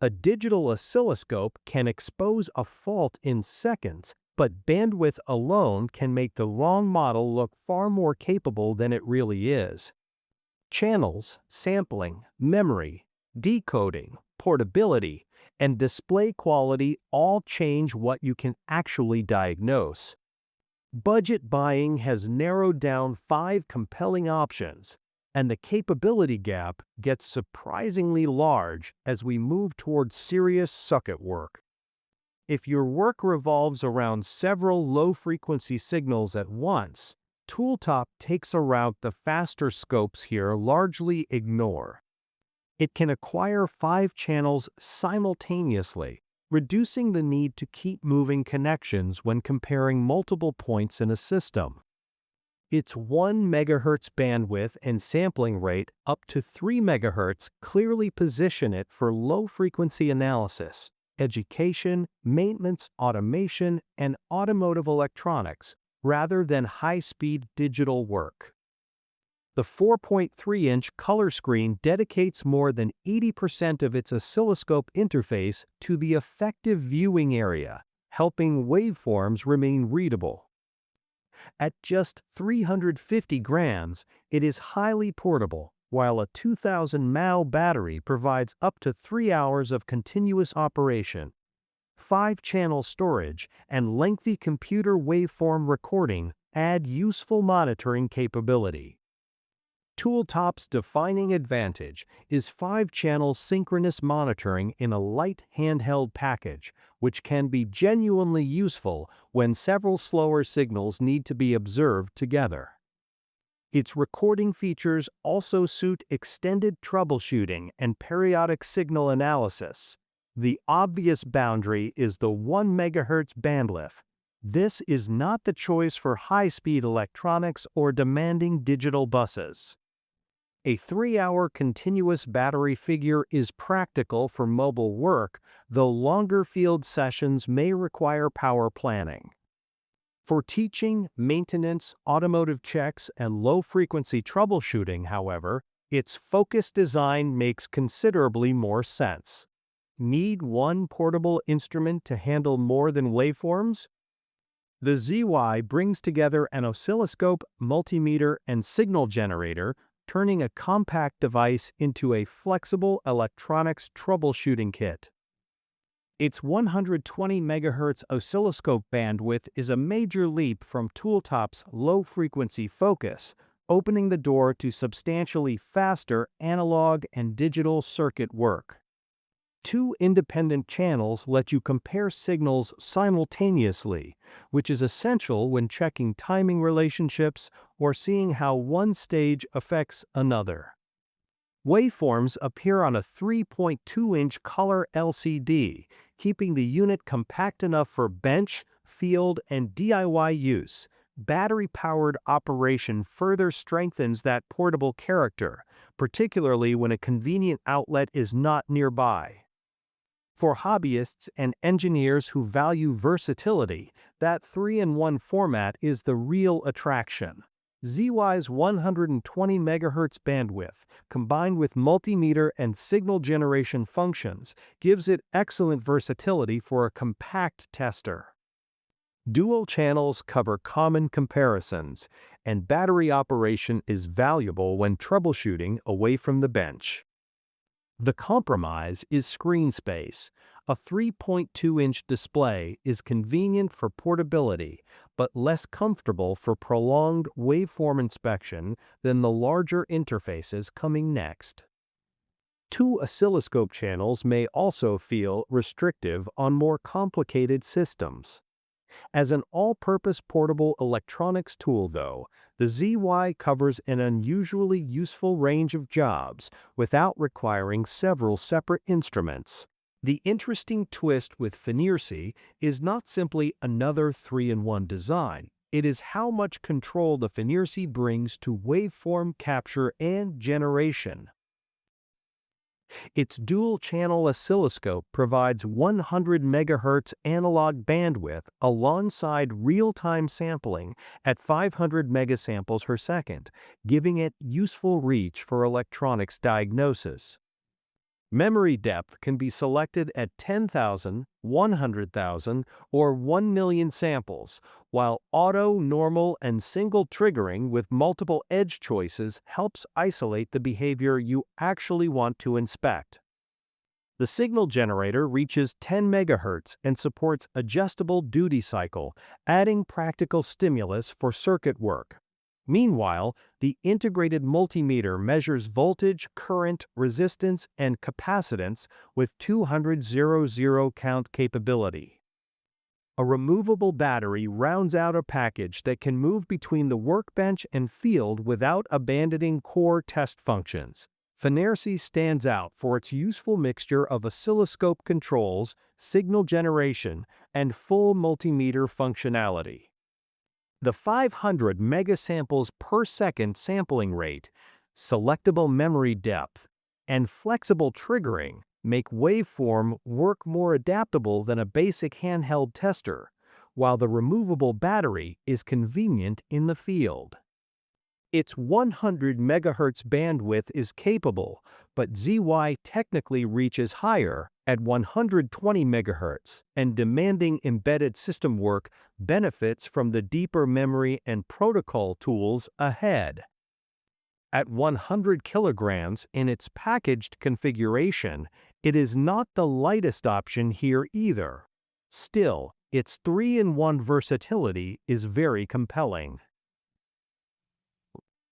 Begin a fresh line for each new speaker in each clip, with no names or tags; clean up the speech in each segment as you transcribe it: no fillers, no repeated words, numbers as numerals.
A digital oscilloscope can expose a fault in seconds, but bandwidth alone can make the wrong model look far more capable than it really is. Channels, sampling, memory, decoding, portability, and display quality all change what you can actually diagnose. Budget buying has narrowed down 5 compelling options, and the capability gap gets surprisingly large as we move towards serious circuit work. If your work revolves around several low-frequency signals at once, Tooltop takes a route the faster scopes here largely ignore. It can acquire 5 channels simultaneously, reducing the need to keep moving connections when comparing multiple points in a system. Its 1 MHz bandwidth and sampling rate up to 3 MHz clearly position it for low-frequency analysis, education, maintenance, automation, and automotive electronics, rather than high-speed digital work. The 4.3-inch color screen dedicates more than 80% of its oscilloscope interface to the effective viewing area, helping waveforms remain readable. At just 350 grams, it is highly portable, while a 2000 mAh battery provides up to 3 hours of continuous operation. 5-channel storage and lengthy computer waveform recording add useful monitoring capability. Tooltop's defining advantage is 5-channel synchronous monitoring in a light handheld package, which can be genuinely useful when several slower signals need to be observed together. Its recording features also suit extended troubleshooting and periodic signal analysis. The obvious boundary is the 1 MHz bandwidth. This is not the choice for high-speed electronics or demanding digital buses. A 3-hour continuous battery figure is practical for mobile work, though longer field sessions may require power planning. For teaching, maintenance, automotive checks, and low-frequency troubleshooting, however, its focused design makes considerably more sense. Need one portable instrument to handle more than waveforms? The ZY brings together an oscilloscope, multimeter, and signal generator, turning a compact device into a flexible electronics troubleshooting kit. Its 120 MHz oscilloscope bandwidth is a major leap from Tooltop's low-frequency focus, opening the door to substantially faster analog and digital circuit work. 2 independent channels let you compare signals simultaneously, which is essential when checking timing relationships or seeing how one stage affects another. Waveforms appear on a 3.2-inch color LCD, keeping the unit compact enough for bench, field, and DIY use. Battery-powered operation further strengthens that portable character, particularly when a convenient outlet is not nearby. For hobbyists and engineers who value versatility, that 3-in-1 format is the real attraction. ZY's 120 MHz bandwidth, combined with multimeter and signal generation functions, gives it excellent versatility for a compact tester. Dual channels cover common comparisons, and battery operation is valuable when troubleshooting away from the bench. The compromise is screen space. A 3.2-inch display is convenient for portability, but less comfortable for prolonged waveform inspection than the larger interfaces coming next. 2 oscilloscope channels may also feel restrictive on more complicated systems. As an all-purpose portable electronics tool, though, the ZY covers an unusually useful range of jobs without requiring several separate instruments. The interesting twist with Finirsi is not simply another 3-in-1 design. It is how much control the Finirsi brings to waveform capture and generation. Its dual-channel oscilloscope provides 100 MHz analog bandwidth alongside real-time sampling at 500 megasamples per second, giving it useful reach for electronics diagnosis. Memory depth can be selected at 10,000, 100,000, or 1 million samples, while auto, normal, and single triggering with multiple edge choices helps isolate the behavior you actually want to inspect. The signal generator reaches 10 MHz and supports adjustable duty cycle, adding practical stimulus for circuit work. Meanwhile, the integrated multimeter measures voltage, current, resistance, and capacitance with 200 0 count capability. A removable battery rounds out a package that can move between the workbench and field without abandoning core test functions. Finercy stands out for its useful mixture of oscilloscope controls, signal generation, and full multimeter functionality. The 500 megasamples per second sampling rate, selectable memory depth, and flexible triggering make waveform work more adaptable than a basic handheld tester, while the removable battery is convenient in the field. Its 100 MHz bandwidth is capable, but ZY technically reaches higher at 120 MHz, and demanding embedded system work benefits from the deeper memory and protocol tools ahead. At 100 kilograms in its packaged configuration, it is not the lightest option here either. Still, its 3-in-1 versatility is very compelling.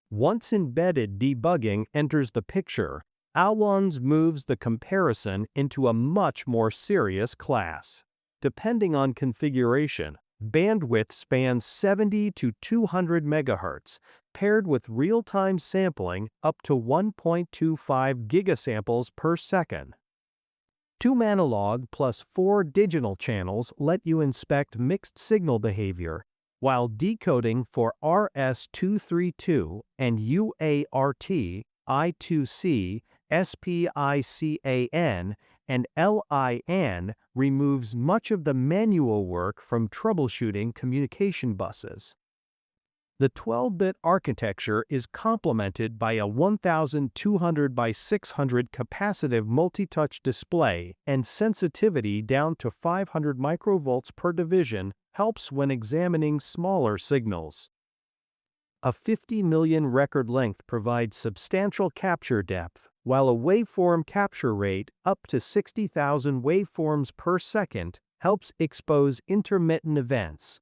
Once embedded debugging enters the picture, Alwans moves the comparison into a much more serious class. Depending on configuration, bandwidth spans 70 to 200 MHz, paired with real-time sampling up to 1.25 gigasamples per second. 2 analog plus 4 digital channels let you inspect mixed signal behavior, while decoding for RS-232 and UART, I2C, SPICAN, and LIN removes much of the manual work from troubleshooting communication buses. The 12-bit architecture is complemented by a 1200 by 600 capacitive multi-touch display, and sensitivity down to 500 microvolts per division helps when examining smaller signals. A 50 million record length provides substantial capture depth, while a waveform capture rate up to 60,000 waveforms per second helps expose intermittent events.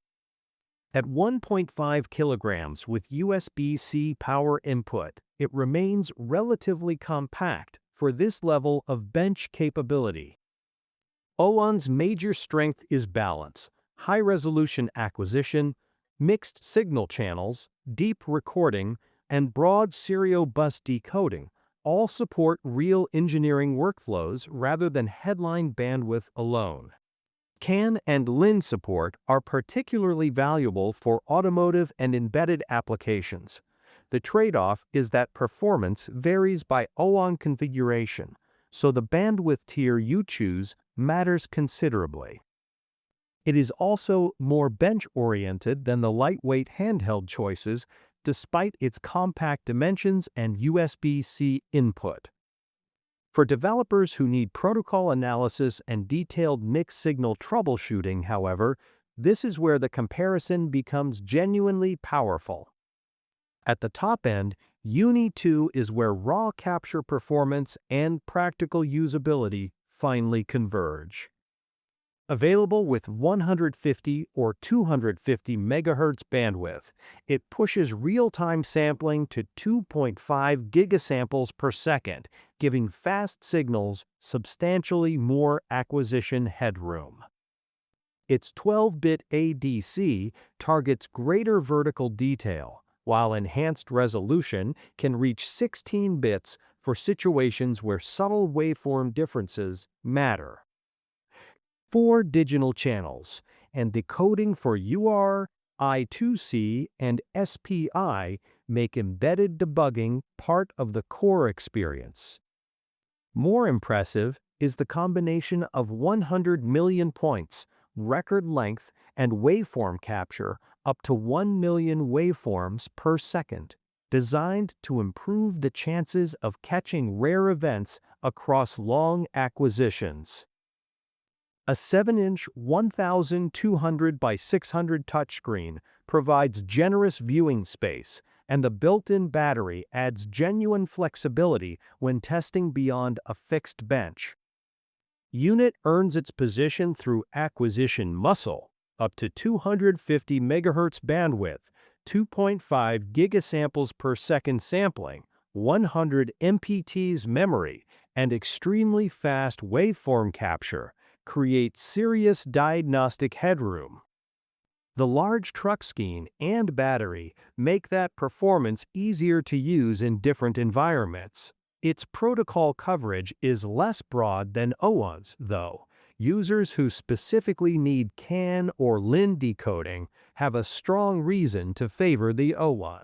At 1.5 kilograms with USB-C power input, it remains relatively compact for this level of bench capability. OWON's major strength is balance, high-resolution acquisition, mixed signal channels, deep recording, and broad serial bus decoding all support real engineering workflows rather than headline bandwidth alone. CAN and LIN support are particularly valuable for automotive and embedded applications. The trade-off is that performance varies by OWON configuration, so the bandwidth tier you choose matters considerably. It is also more bench-oriented than the lightweight handheld choices, despite its compact dimensions and USB-C input. For developers who need protocol analysis and detailed mixed signal troubleshooting, however, this is where the comparison becomes genuinely powerful. At the top end, Uni 2 is where raw capture performance and practical usability finally converge. Available with 150 or 250 MHz bandwidth, it pushes real-time sampling to 2.5 gigasamples per second, giving fast signals substantially more acquisition headroom. Its 12-bit ADC targets greater vertical detail, while enhanced resolution can reach 16 bits for situations where subtle waveform differences matter. 4 digital channels, and decoding for UR, I2C, and SPI make embedded debugging part of the core experience. More impressive is the combination of 100 million points, record length, and waveform capture up to 1 million waveforms per second. designed to improve the chances of catching rare events across long acquisitions. A 7-inch 1200 by 600 touchscreen provides generous viewing space, and the built-in battery adds genuine flexibility when testing beyond a fixed bench. Unit earns its position through acquisition muscle, up to 250 MHz bandwidth, 2.5 gigasamples per second sampling, 100 MPTs memory, and extremely fast waveform capture create serious diagnostic headroom. The large truck screen and battery make that performance easier to use in different environments. Its protocol coverage is less broad than OWA's, though. Users who specifically need CAN or LIN decoding have a strong reason to favor the OWA.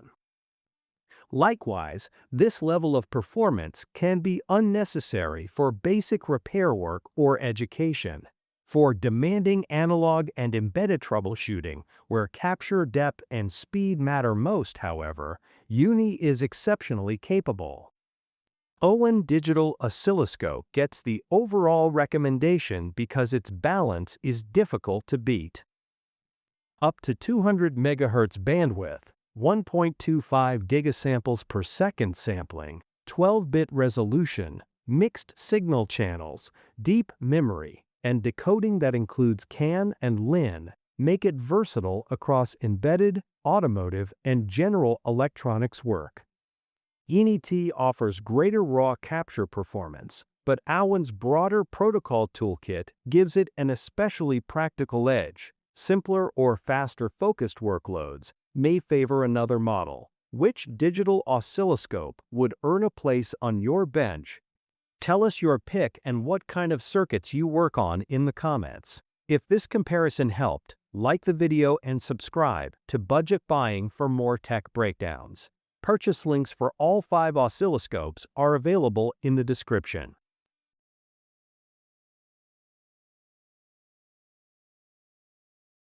Likewise, this level of performance can be unnecessary for basic repair work or education. For demanding analog and embedded troubleshooting, where capture depth and speed matter most, however, Uni is exceptionally capable. OWA Digital Oscilloscope gets the overall recommendation because its balance is difficult to beat. Up to 200 MHz bandwidth, 1.25 gigasamples per second sampling, 12-bit resolution, mixed signal channels, deep memory, and decoding that includes CAN and LIN make it versatile across embedded, automotive, and general electronics work. UNI-T offers greater raw capture performance, but OWA's broader protocol toolkit gives it an especially practical edge. Simpler or faster focused workloads may favor another model. Which digital oscilloscope would earn a place on your bench? Tell us your pick and what kind of circuits you work on in the comments. If this comparison helped, like the video and subscribe to Budget Buying for more tech breakdowns. Purchase links for all 5 oscilloscopes are available in the description.